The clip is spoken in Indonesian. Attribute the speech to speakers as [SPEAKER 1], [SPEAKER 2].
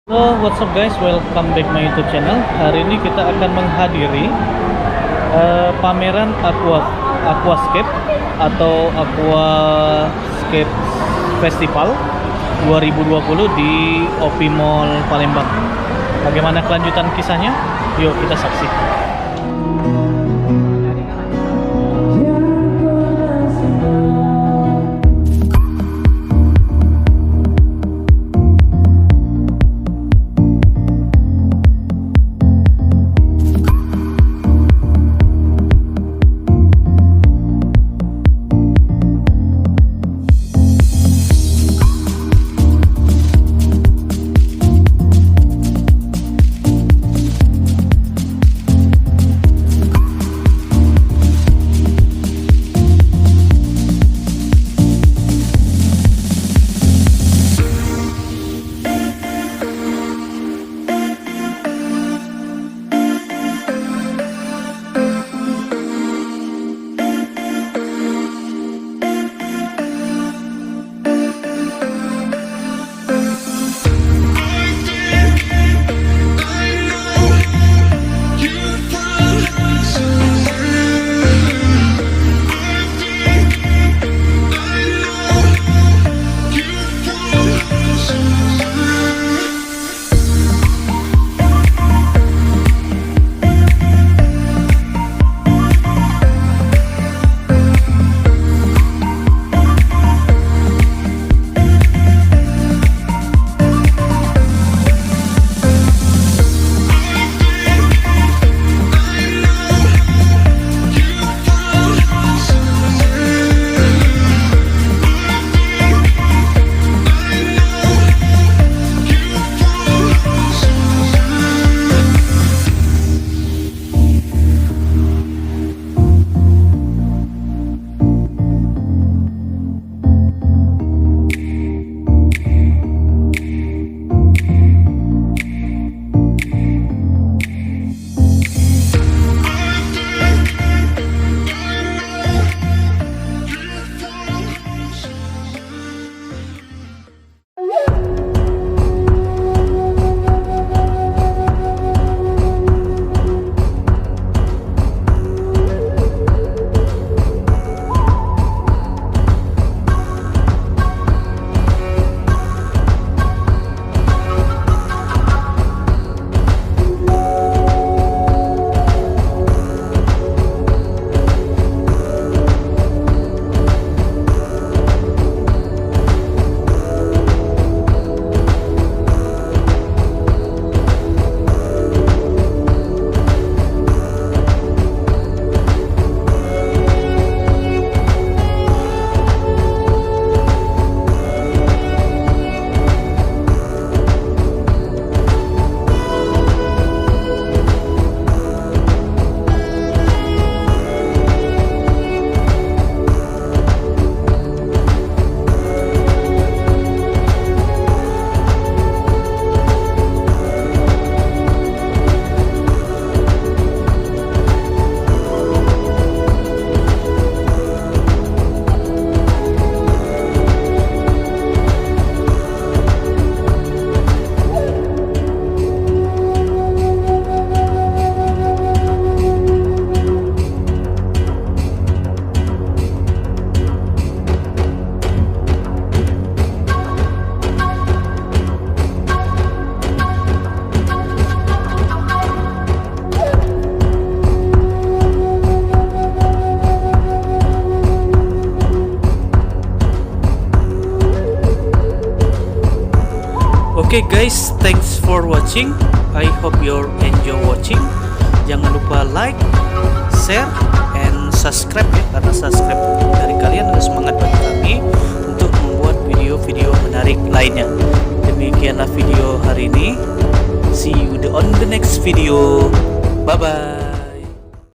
[SPEAKER 1] Halo, what's up guys? Welcome back my YouTube channel. Hari ini kita akan menghadiri pameran Aquascape atau Aquascape Festival 2020 di OP Mall Palembang. Bagaimana kelanjutan kisahnya? Yuk kita saksikan.
[SPEAKER 2] Okay guys, thanks for watching. I hope you enjoy watching. Jangan lupa like, share, and subscribe ya, karena subscribe dari kalian adalah semangat bagi kami untuk membuat video-video menarik lainnya. Demikianlah video hari ini. See you on the next video. Bye bye.